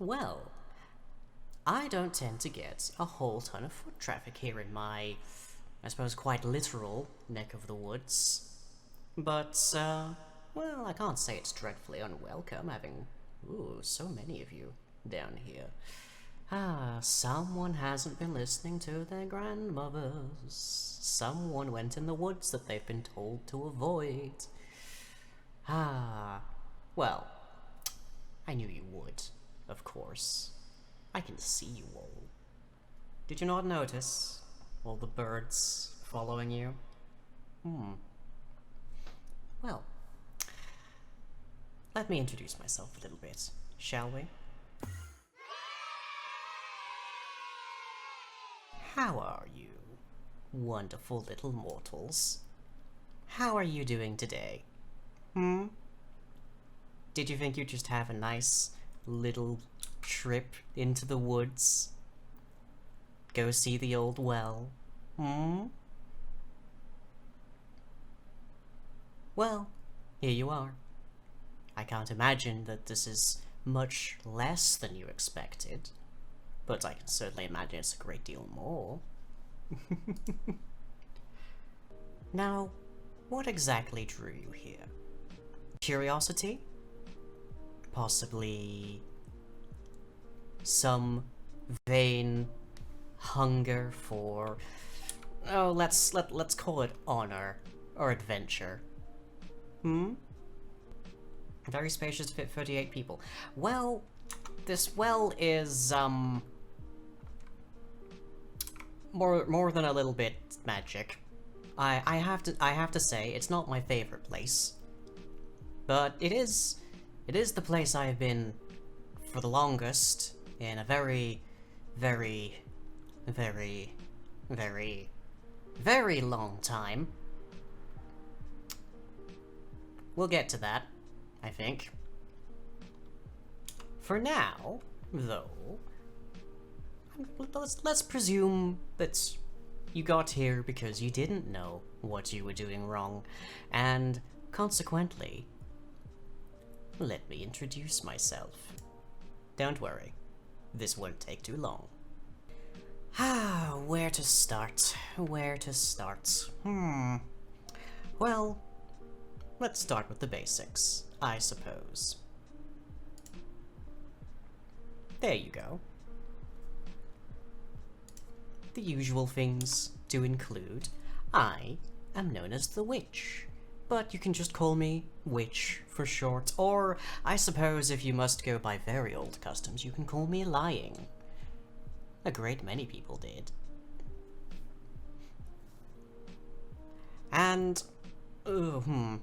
Well, I don't tend to get a whole ton of foot traffic here in my, I suppose, quite literal neck of the woods. But, well, I can't say it's dreadfully unwelcome having, so many of you down here. Someone hasn't been listening to their grandmothers. Someone went in the woods that they've been told to avoid. Well, I knew you would, of course. I can see you all. Did you not notice all the birds following you? Well, let me introduce myself a little bit, shall we? How are you, wonderful little mortals? How are you doing today? Did you think you'd just have a nice little trip into the woods? Go see the old well? Well, here you are. I can't imagine that this is much less than you expected, but I can certainly imagine it's a great deal more. Now, what exactly drew you here? Curiosity? Possibly some vain hunger for, let's call it honor or adventure. Very spacious to fit 38 people. Well, this well is more than a little bit magic. I have to say it's not my favorite place, but it is the place I have been for the longest in a very, very, very, very, very long time. We'll get to that, I think. For now, though, let's presume that you got here because you didn't know what you were doing wrong, and consequently, let me introduce myself. Don't worry, this won't take too long. Where to start? Where to start? Well, let's start with the basics, I suppose. There you go. The usual things to include, I am known as the Witch, but you can just call me Witch for short, or I suppose if you must go by very old customs, you can call me Lying. A great many people did. And,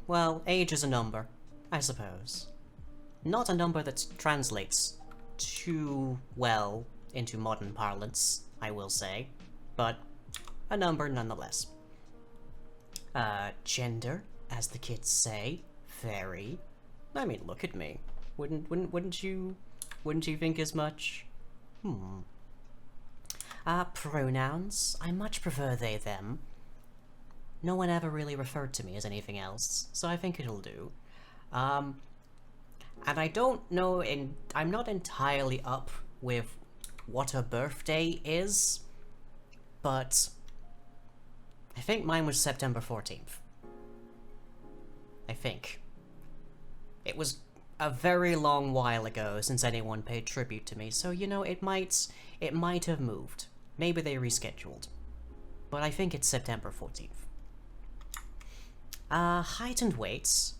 well, age is a number, I suppose. Not a number that translates too well into modern parlance, I will say, but a number nonetheless. Gender, as the kids say, very. I mean, look at me. Wouldn't you think as much? Pronouns, I much prefer they, them. No one ever really referred to me as anything else, so I think it'll do. And I don't know, I'm not entirely up with what a birthday is, but I think mine was September 14th. I think. It was a very long while ago since anyone paid tribute to me, so, you know, it might have moved. Maybe they rescheduled. But I think it's September 14th. Height and weights.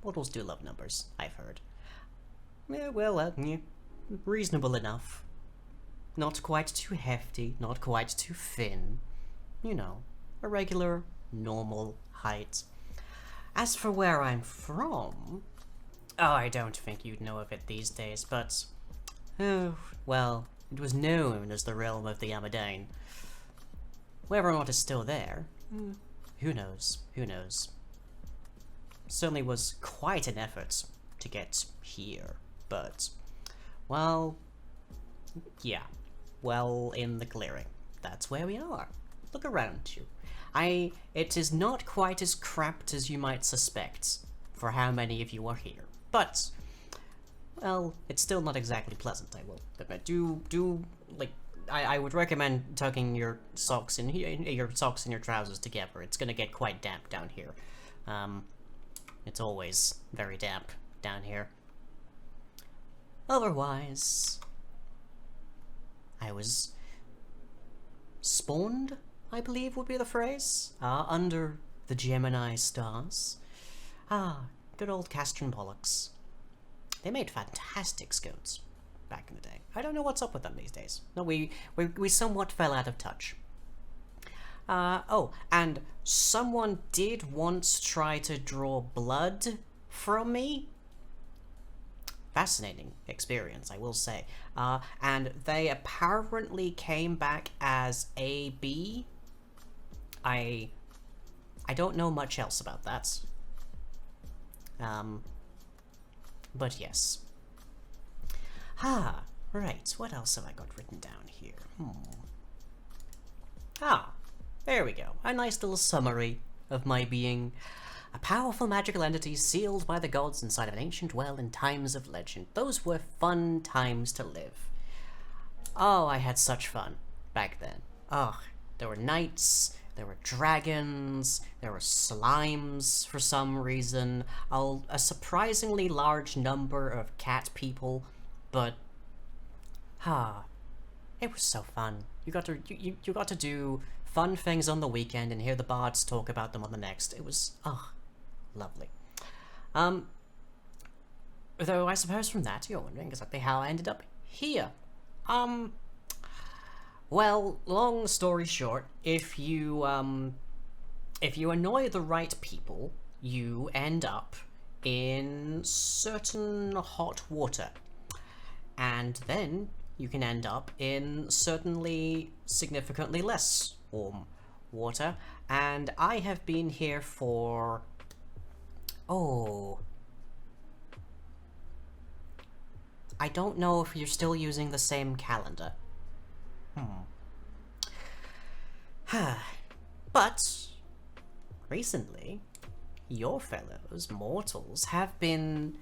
Mortals do love numbers, I've heard. Yeah, well, reasonable enough. Not quite too hefty, not quite too thin. You know, a regular, normal height. As for where I'm from, I don't think you'd know of it these days, but, well, it was known as the realm of the Amadane. Whether or not it's still there, who knows, who knows. Certainly was quite an effort to get here, but, well, yeah, well in the clearing. That's where we are. Look around you. It is not quite as cramped as you might suspect for how many of you are here, but well, it's still not exactly pleasant, I will admit. Like, I would recommend tucking your socks in your socks and your trousers together. It's gonna get quite damp down here. It's always very damp down here. Otherwise, I was spawned, I believe would be the phrase, under the Gemini stars. Good old Castron Pollux. They made fantastic scones back in the day. I don't know what's up with them these days. No, we somewhat fell out of touch. Oh, and someone did once try to draw blood from me. Fascinating experience, I will say. And they apparently came back as AB. I don't know much else about that. But yes. Right, what else have I got written down here? There we go. A nice little summary of my being. A powerful magical entity sealed by the gods inside of an ancient well in times of legend. Those were fun times to live. Oh, I had such fun back then. Oh, there were knights, there were dragons, there were slimes for some reason, a surprisingly large number of cat people, but it was so fun. You got to do fun things on the weekend and hear the bards talk about them on the next. It was lovely. Though I suppose from that you're wondering exactly how I ended up here. Well, long story short, if you annoy the right people, you end up in certain hot water. And then you can end up in certainly significantly less warm water. And I have been here for... I don't know if you're still using the same calendar. But recently, your fellows, mortals, have been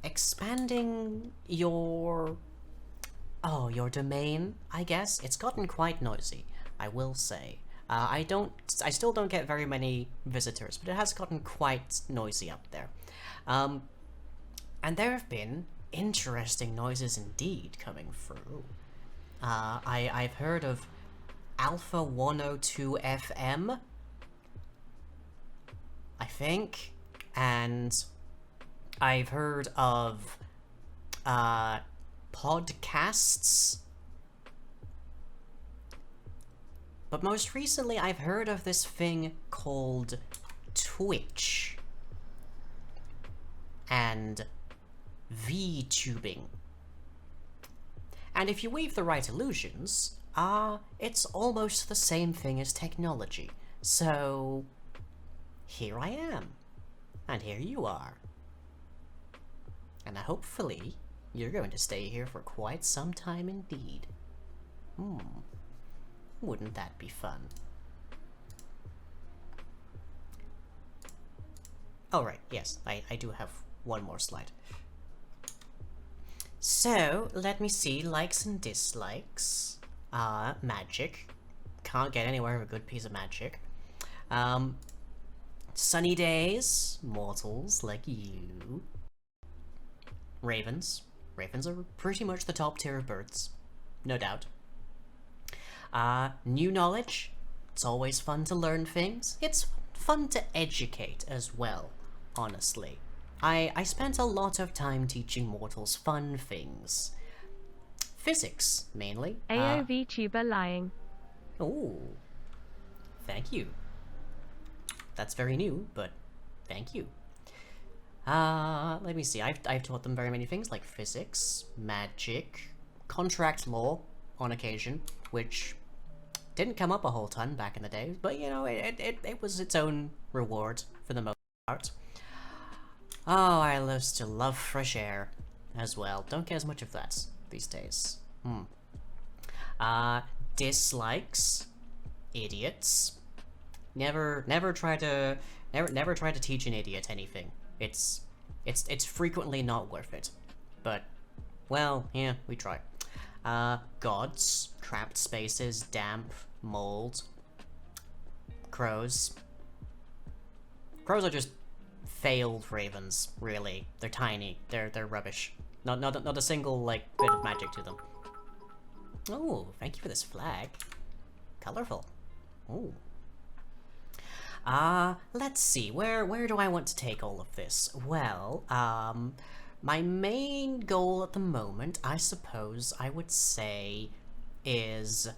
expanding your domain, I guess. It's gotten quite noisy, I will say. I still don't get very many visitors, but it has gotten quite noisy up there. And there have been interesting noises indeed coming through. I've heard of Alpha 102 FM, I think, and I've heard of podcasts, but most recently I've heard of this thing called Twitch and VTubing. And if you weave the right illusions, it's almost the same thing as technology. So, here I am. And here you are. And hopefully, you're going to stay here for quite some time indeed. Wouldn't that be fun? Oh right, yes, I do have one more slide. So, let me see, likes and dislikes. Magic. Can't get anywhere with a good piece of magic. Sunny days, mortals like you. Ravens. Ravens are pretty much the top tier of birds, no doubt. New knowledge. It's always fun to learn things. It's fun to educate as well, honestly. I spent a lot of time teaching mortals fun things. Physics, mainly. AO VTuber lying. Oh, thank you. That's very new, but thank you. Let me see. I've taught them very many things like physics, magic, contract law on occasion, which didn't come up a whole ton back in the day, but you know, it was its own reward for the most part. Oh, I used to love fresh air as well. Don't get as much of that these days. Dislikes, idiots. Never try to teach an idiot anything. It's frequently not worth it. But Well, yeah, we try. Gods, trapped spaces, damp, mold, crows. Crows are just failed ravens, really. They're tiny. They're rubbish. Not a single, like, bit of magic to them. Oh, thank you for this flag. Colorful. Oh. Let's see. Where do I want to take all of this? Well, my main goal at the moment, I suppose I would say, is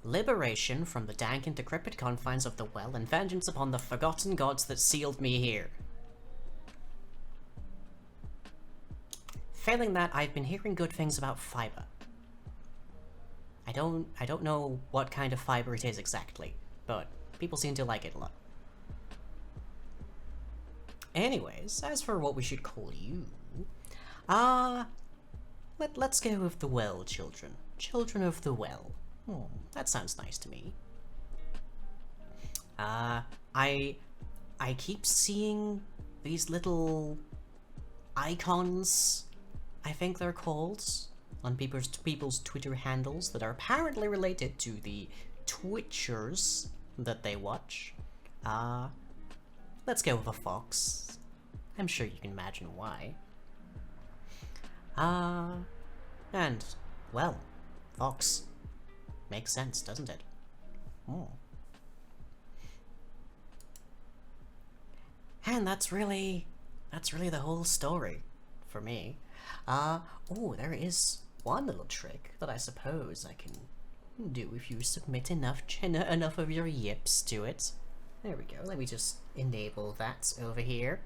liberation from the dank and decrepit confines of the well and vengeance upon the forgotten gods that sealed me here. Failing that, I've been hearing good things about fiber. I don't know what kind of fiber it is exactly, but people seem to like it a lot. Anyways, as for what we should call you, let's go with the well children. Children of the well. Oh, that sounds nice to me. I keep seeing these little icons, I think they're called, on people's Twitter handles that are apparently related to the Twitchers that they watch. Let's go with a fox. I'm sure you can imagine why. And, well, fox. Makes sense, doesn't it? Oh. And that's really the whole story for me. Oh, there is one little trick that I suppose I can do if you submit enough of your yips to it. There we go. Let me just enable that over here.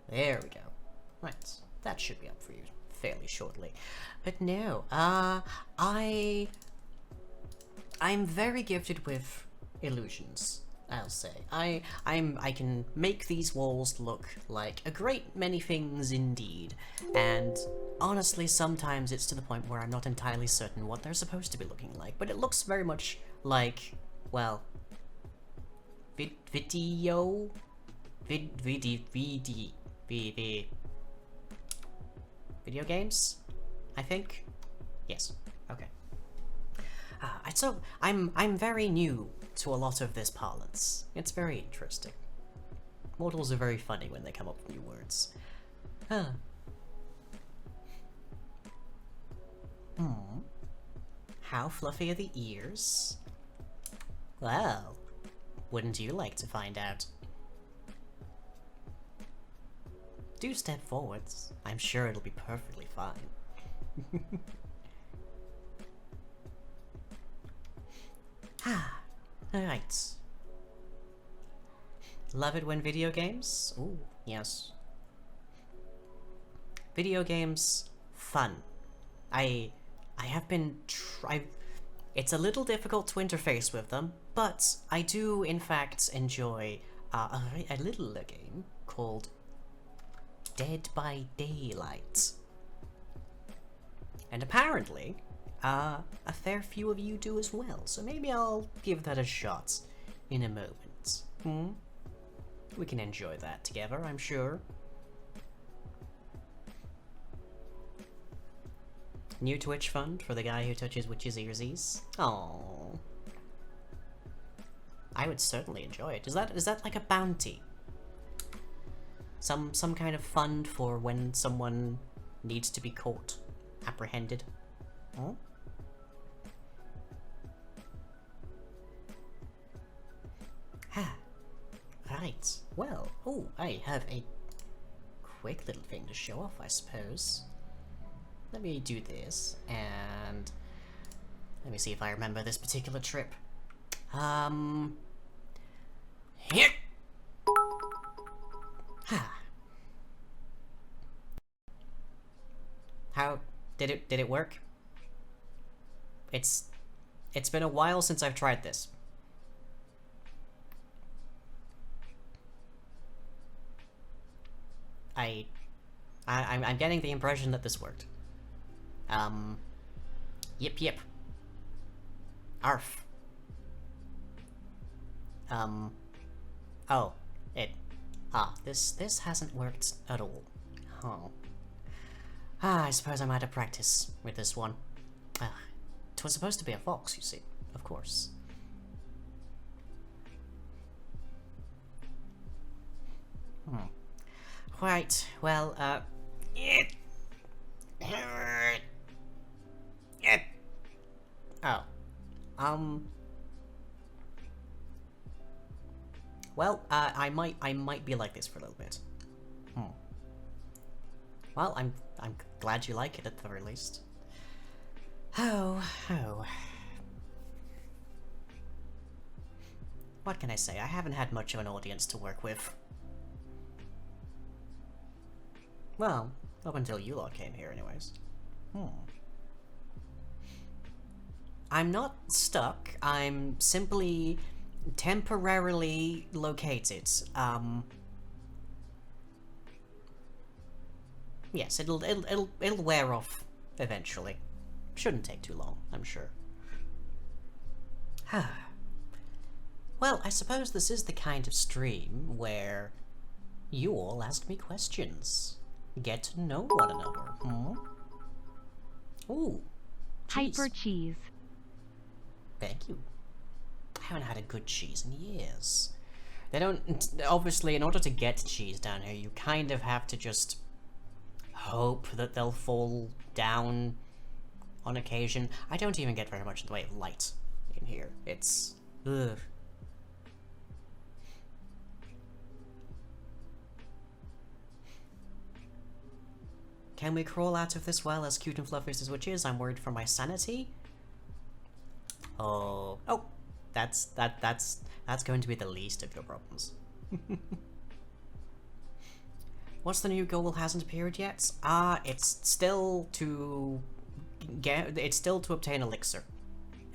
There we go. Right, that should be up for you fairly shortly. But no, I'm very gifted with illusions, I'll say. I can make these walls look like a great many things indeed, and honestly sometimes it's to the point where I'm not entirely certain what they're supposed to be looking like, but it looks very much like, well, video games, I think. Yes. Okay. So I'm very new to a lot of this parlance. It's very interesting. Mortals are very funny when they come up with new words. How fluffy are the ears? Well, wouldn't you like to find out? Do step forwards. I'm sure it'll be perfectly fine. Alright. Love it when video games? Ooh, yes. Video games, fun. I have been it's a little difficult to interface with them, but I do in fact enjoy a little game called Dead by Daylight. And apparently, a fair few of you do as well, so maybe I'll give that a shot in a moment. We can enjoy that together, I'm sure. New Twitch fund for the guy who touches witches' earsies. Oh, I would certainly enjoy it. Is that like a bounty? Some kind of fund for when someone needs to be caught, apprehended. Oh? Right. Well, oh, I have a quick little thing to show off, I suppose. Let me do this, and let me see if I remember this particular trip. Here. How did it work? It's been a while since I've tried this. I'm getting the impression that this worked. Yip. Arf. Oh, this hasn't worked at all. Oh. I suppose I might have practice with this one. It was supposed to be a fox, you see, of course. Right, well, oh. Well, I might be like this for a little bit. Well, I'm glad you like it at the very least. Oh. What can I say? I haven't had much of an audience to work with. Well, up until you lot came here anyways. I'm not stuck, I'm simply temporarily located. Yes, it'll wear off eventually. Shouldn't take too long, I'm sure. Well, I suppose this is the kind of stream where you all ask me questions. Get to know one another. Ooh. Hyper cheese. Thank you. I haven't had a good cheese in years. They don't... Obviously, in order to get cheese down here, you kind of have to just hope that they'll fall down on occasion. I don't even get very much in the way of light in here. It's... ugh. Can we crawl out of this well as cute and fluffy as which is? I'm worried for my sanity. Oh, that's going to be the least of your problems. What's the new goal hasn't appeared yet? It's still to obtain elixir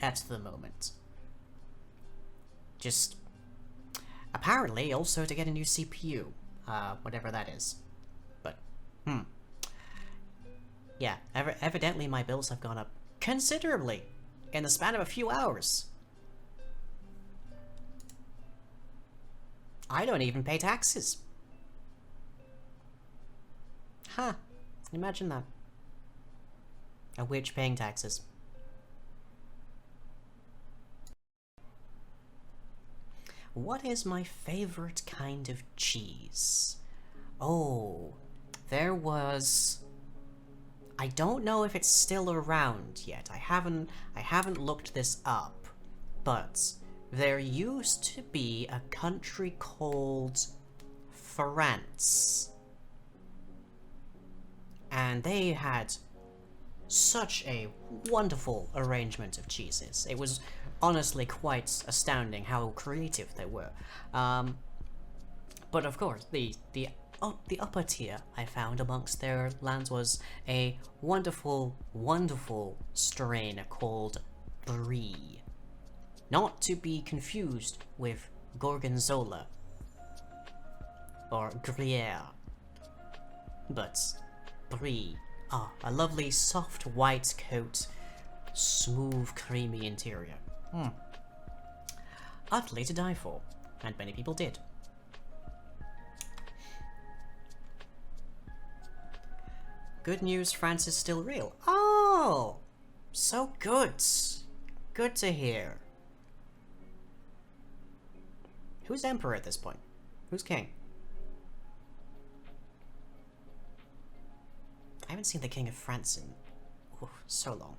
at the moment. Just apparently also to get a new CPU, whatever that is. But yeah, evidently my bills have gone up considerably in the span of a few hours. I don't even pay taxes. Huh. Imagine that. A witch paying taxes. What is my favorite kind of cheese? Oh, there was... I don't know if it's still around yet. I haven't looked this up, but there used to be a country called France, and they had such a wonderful arrangement of cheeses. It was honestly quite astounding how creative they were. But of course, the upper tier I found amongst their lands was a wonderful, wonderful strain called Brie. Not to be confused with Gorgonzola or Gruyere, but Brie. A lovely soft white coat, smooth creamy interior. Utterly to die for, and many people did. Good news, France is still real. Oh! So good. Good to hear. Who's emperor at this point? Who's king? I haven't seen the king of France in so long.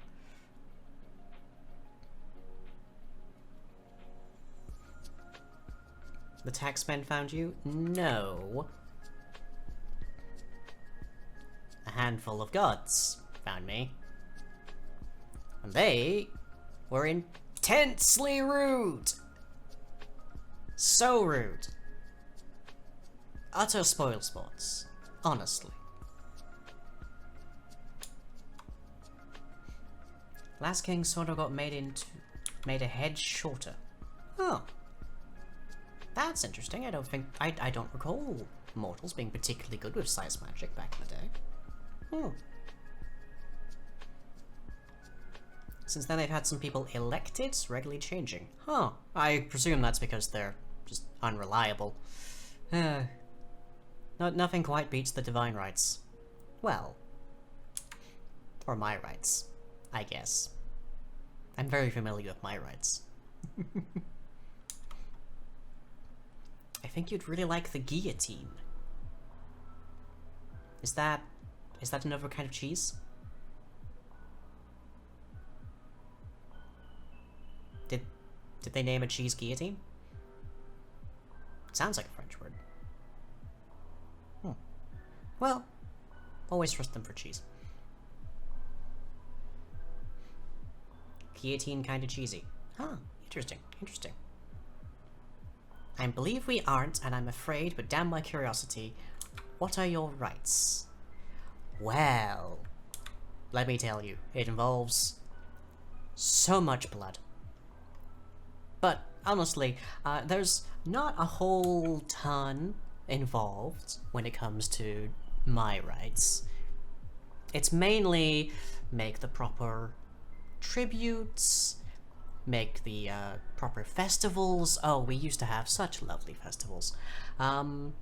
The taxmen found you? No. A handful of gods found me. And they were intensely rude. So rude. Utter spoilsports. Honestly. Last king sort of got made a head shorter. Oh. That's interesting. I don't recall mortals being particularly good with size magic back in the day. Since then they've had some people elected, regularly changing. Huh. I presume that's because they're just unreliable. Nothing quite beats the divine rights. Well, or my rights, I guess. I'm very familiar with my rights. I think you'd really like the guillotine. Is that another kind of cheese? Did they name a cheese guillotine? Sounds like a French word. Well, always trust them for cheese. Guillotine kinda cheesy. Huh, interesting, interesting. I believe we aren't, and I'm afraid, but damn my curiosity, what are your rights? Well, let me tell you, it involves so much blood. But honestly, there's not a whole ton involved when it comes to my rights. It's mainly make the proper tributes, make the proper festivals. Oh, we used to have such lovely festivals. And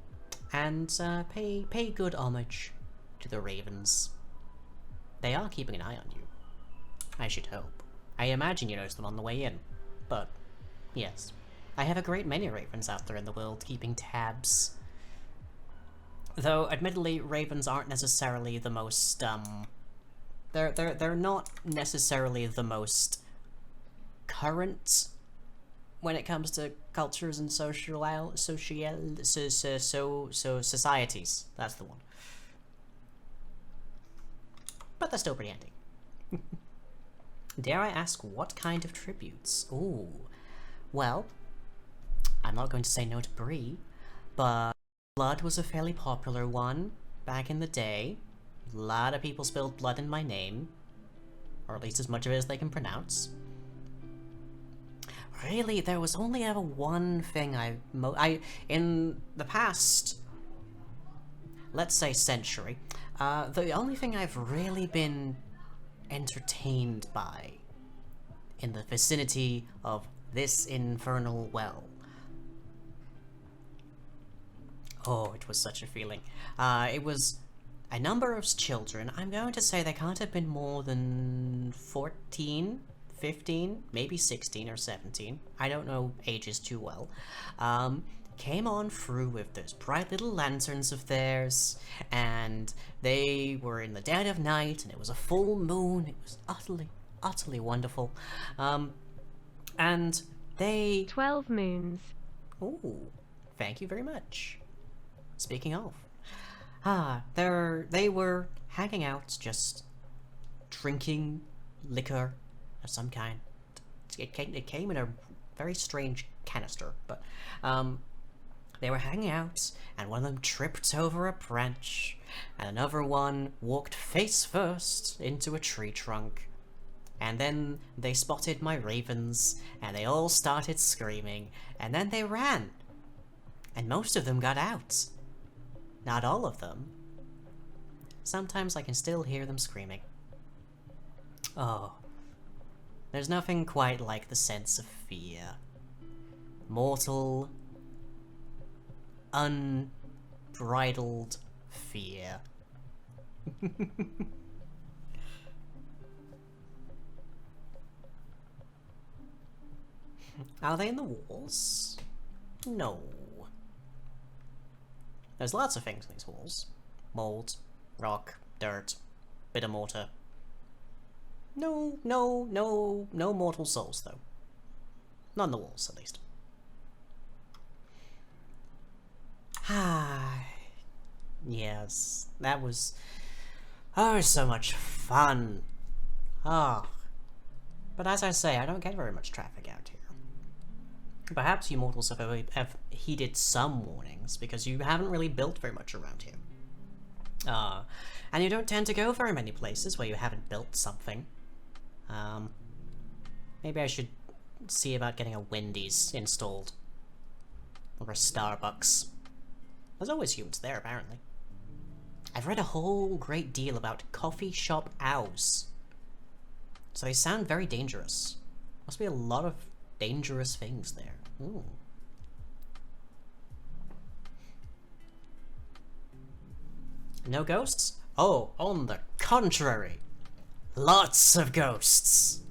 pay good homage to the ravens. They are keeping an eye on you. I should hope. I imagine you noticed them on the way in, but yes. I have a great many ravens out there in the world keeping tabs. Though, admittedly, ravens aren't necessarily the most, they're not necessarily the most current when it comes to cultures and societies. That's the one. But they're still pretty handy. Dare I ask what kind of tributes? Ooh. Well, I'm not going to say no to Brie, but blood was a fairly popular one back in the day. A lot of people spilled blood in my name, or at least as much of it as they can pronounce. Really, there was only ever one thing in the past, let's say century, the only thing I've really been entertained by in the vicinity of this infernal well. Oh, it was such a feeling. It was a number of children. I'm going to say they can't have been more than 14, 15, maybe 16 or 17. I don't know ages too well. Came on through with those bright little lanterns of theirs, and they were in the dead of night, and it was a full moon. It was utterly, utterly wonderful. And they... 12 moons. Ooh, thank you very much. Speaking of, they were hanging out, just drinking liquor of some kind. It came in a very strange canister, but they were hanging out, and one of them tripped over a branch, and another one walked face first into a tree trunk. And then they spotted my ravens, and they all started screaming, and then they ran. And most of them got out. Not all of them. Sometimes I can still hear them screaming. Oh. There's nothing quite like the sense of fear. Mortal, unbridled fear. Are they in the walls? No. There's lots of things in these walls. Mold, rock, dirt, bit of mortar. No mortal souls, though. Not in the walls, at least. Ah, yes, that was... oh, so much fun. Ah. But as I say, I don't get very much traffic out here. Perhaps you mortals have heeded some warnings, because you haven't really built very much around here. And you don't tend to go very many places where you haven't built something. Maybe I should see about getting a Wendy's installed. Or a Starbucks. There's always humans there, apparently. I've read a whole great deal about coffee shop owls. So they sound very dangerous. Must be a lot of dangerous things there. Ooh. No ghosts? Oh, on the contrary. Lots of ghosts.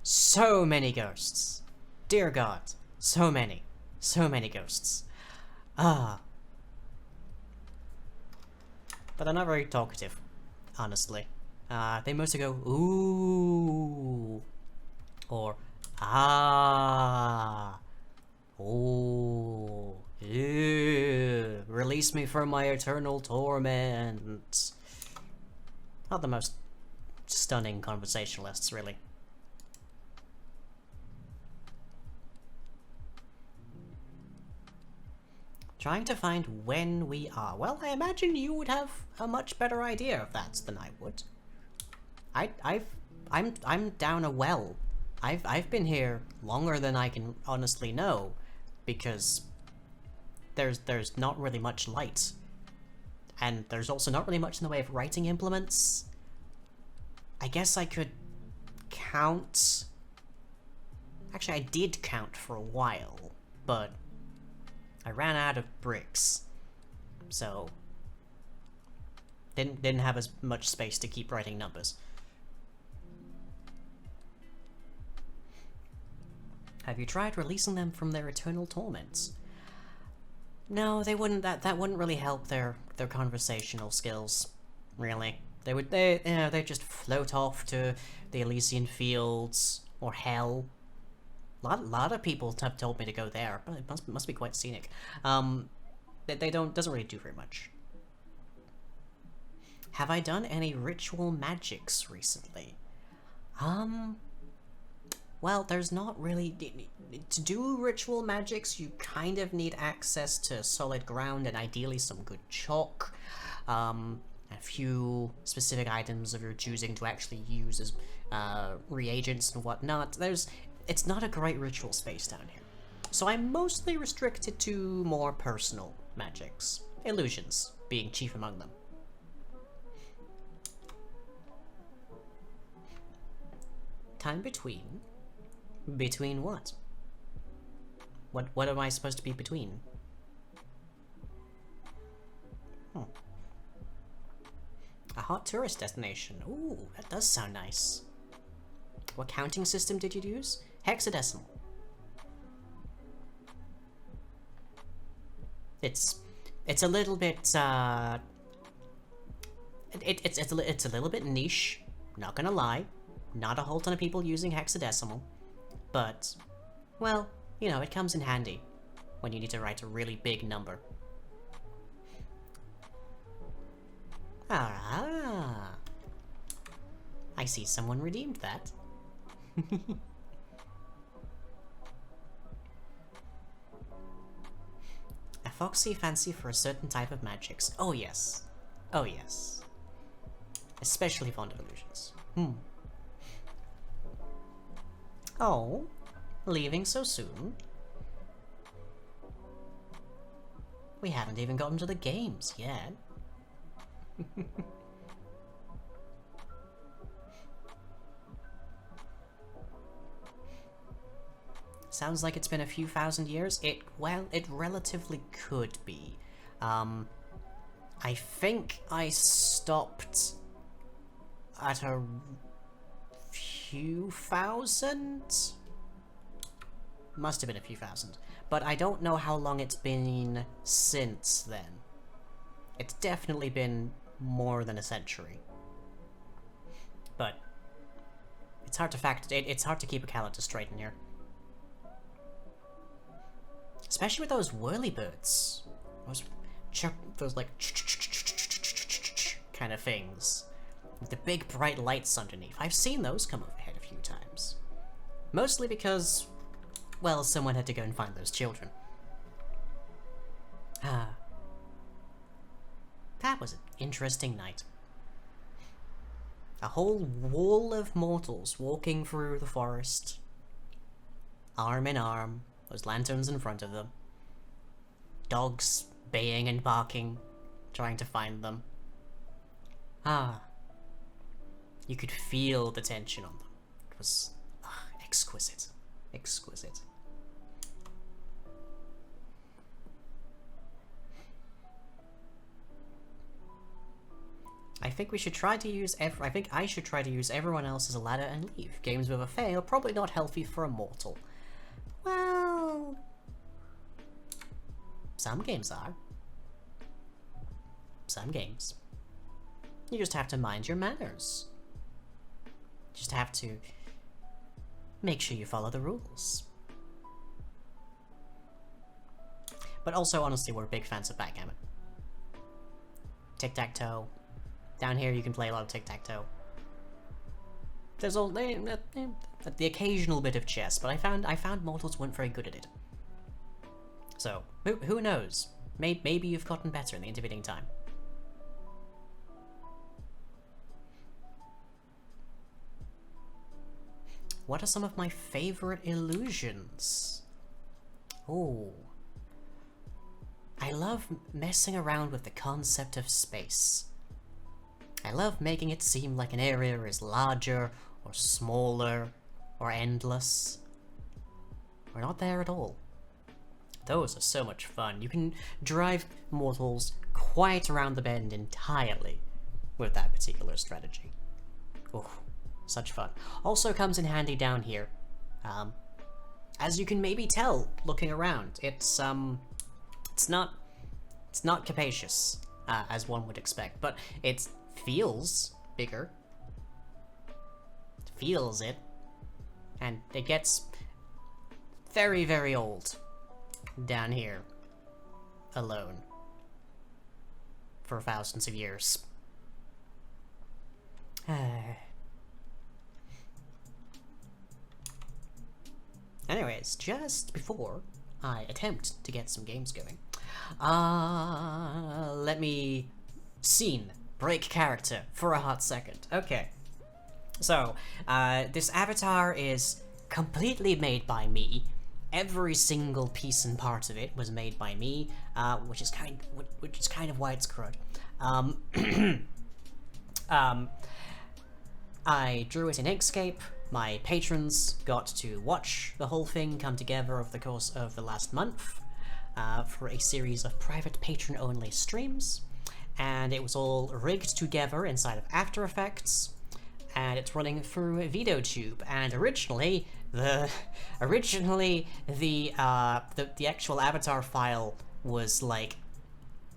So many ghosts. Dear God. So many. So many ghosts. Ah. But they're not very talkative, honestly. They mostly go, ooh. Or, ah. Oh. Ew. Release me from my eternal torment. Not the most stunning conversationalists, really. Trying to find when we are. Well, I imagine you would have a much better idea of that than I would. I'm down a well. I've been here longer than I can honestly know, because there's not really much light. And there's also not really much in the way of writing implements. I guess I could count. Actually, I did count for a while, but I ran out of bricks, so didn't have as much space to keep writing numbers. Have you tried releasing them from their eternal torments? No, they wouldn't. That wouldn't really help their conversational skills, really. They'd just float off to the Elysian Fields or hell. Lot of people have told me to go there, but it must be quite scenic. Doesn't really do very much. Have I done any ritual magics recently? Well, there's not really... To do ritual magics, you kind of need access to solid ground and ideally some good chalk. A few specific items of your choosing to actually use as reagents and whatnot. It's not a great ritual space down here. So I'm mostly restricted to more personal magics. Illusions being chief among them. Time between? Between what? What am I supposed to be between? A hot tourist destination. Ooh, that does sound nice. What counting system did you use? Hexadecimal. It's a little bit it's a little bit niche, not gonna lie. Not a whole ton of people using hexadecimal, but well, you know, it comes in handy when you need to write a really big number. Ah, I see someone redeemed that. A foxy fancy for a certain type of magics. Oh yes. Oh yes. Especially fond of illusions. Oh, leaving so soon? We haven't even gotten to the games yet. Sounds like it's been a few thousand years. Well, it relatively could be. I think I stopped at a few thousand? Must have been a few thousand. But I don't know how long it's been since then. It's definitely been more than a century. But it's hard to it's hard to keep a calendar straight in here. Especially with those whirlybirds. Those like kind of things. With the big bright lights underneath. I've seen those come overhead a few times. Mostly because, well, someone had to go and find those children. That was an interesting night. A whole wall of mortals walking through the forest. Arm in arm. Those lanterns in front of them. Dogs baying and barking, trying to find them. You could feel the tension on them. It was exquisite. Exquisite. I think we should try to use I think I should try to use everyone else as a ladder and leave. Games with a fail, probably not healthy for a mortal. Well, some games are. Some games. You just have to mind your manners. You just have to make sure you follow the rules. But also, honestly, we're big fans of backgammon. Tic-tac-toe. Down here, you can play a lot of tic-tac-toe. There's all the occasional bit of chess, but I found mortals weren't very good at it. So who knows? Maybe you've gotten better in the intervening time. What are some of my favorite illusions? Oh. I love messing around with the concept of space. I love making it seem like an area is larger, or smaller, or endless. We're not there at all. Those are so much fun. You can drive mortals quite around the bend entirely with that particular strategy. Oh, such fun. Also comes in handy down here. As you can maybe tell looking around, it's not capacious, as one would expect, but it feels bigger. Feels it. And it gets very, very old down here alone for thousands of years. Anyways, just before I attempt to get some games going, let me break character for a hot second. Okay, so this avatar is completely made by me. Every single piece and part of it was made by me, which is kind of why it's crud. I drew it in Inkscape. My patrons got to watch the whole thing come together over the course of the last month for a series of private patron-only streams, and it was all rigged together inside of After Effects, and it's running through VTuber. And originally the actual avatar file was like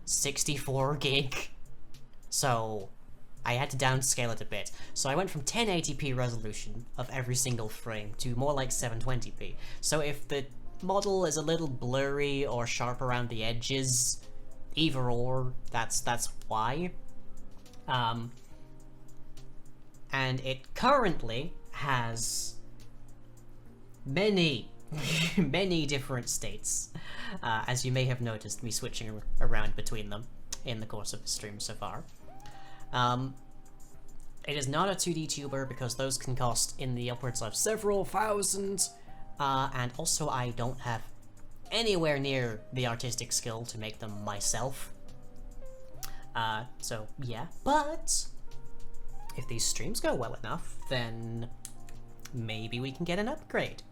64 gig, so I had to downscale it a bit. So I went from 1080p resolution of every single frame to more like 720p. So if the model is a little blurry or sharp around the edges, either or, that's why. And it currently has many different states, as you may have noticed me switching around between them in the course of the stream so far. It is not a 2D tuber because those can cost in the upwards of several thousand, and also I don't have anywhere near the artistic skill to make them myself. So yeah, but if these streams go well enough, then maybe we can get an upgrade.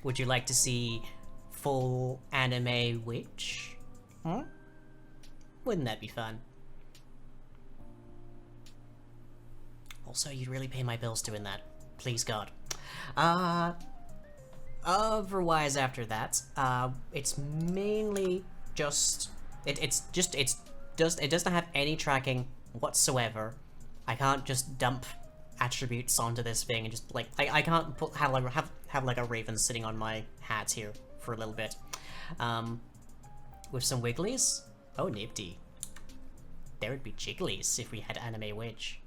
Would you like to see full anime witch? Wouldn't that be fun? Also, you'd really pay my bills doing that. Please God. Otherwise after that, it's mainly just it doesn't have any tracking whatsoever. I can't just dump attributes onto this thing and just like I can't have like a raven sitting on my hat here for a little bit. With some wigglies? Oh, nifty. There would be jigglies if we had anime witch.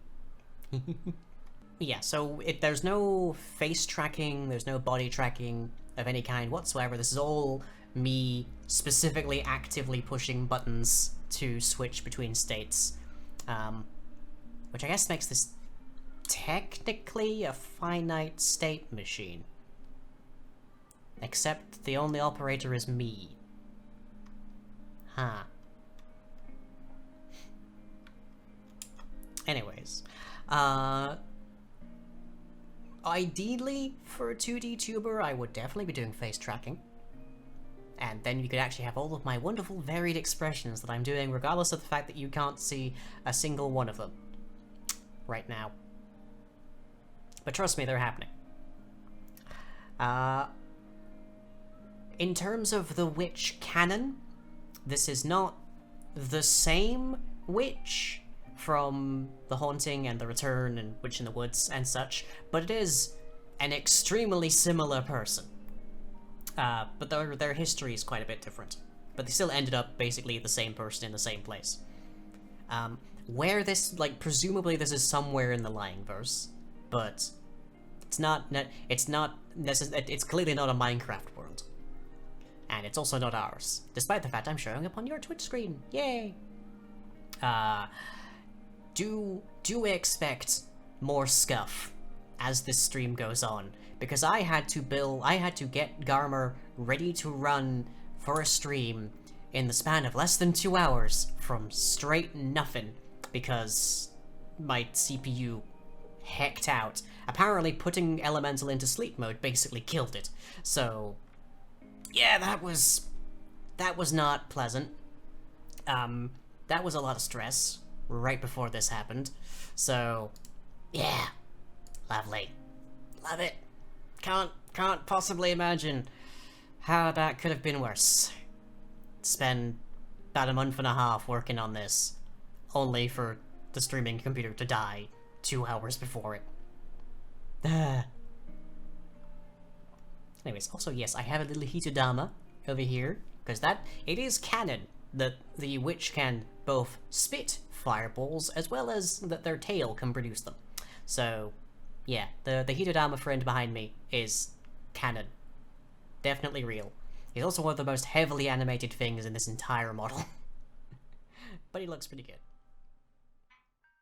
Yeah, so there's no face tracking, there's no body tracking of any kind whatsoever. This is all me specifically actively pushing buttons to switch between states, which I guess makes this technically a finite state machine. Except the only operator is me. Huh. Anyways, ideally for a 2D tuber, I would definitely be doing face tracking. And then you could actually have all of my wonderful varied expressions that I'm doing, regardless of the fact that you can't see a single one of them right now. But trust me, they're happening. In terms of the witch canon, this is not the same witch from The Haunting and The Return and Witch in the Woods and such, but it is an extremely similar person. But their history is quite a bit different. But they still ended up basically the same person in the same place. Where this, like, presumably this is somewhere in the Lying Verse, but it's clearly not a Minecraft world. And it's also not ours, despite the fact I'm showing up on your Twitch screen. Yay! Do expect more scuff as this stream goes on, because I had to get Garmer ready to run for a stream in the span of less than 2 hours from straight nothing, because my CPU hecked out. Apparently putting Elemental into sleep mode basically killed it. So yeah, that was not pleasant. That was a lot of stress right before this happened. So yeah, lovely. Love it. Can't possibly imagine how that could have been worse. Spend about a month and a half working on this, only for the streaming computer to die 2 hours before it. Anyways, also yes, I have a little Hitodama over here, because it is canon that the witch can both spit fireballs as well as that their tail can produce them. So yeah, the Hitodama friend behind me is canon. Definitely real. He's also one of the most heavily animated things in this entire model. But he looks pretty good.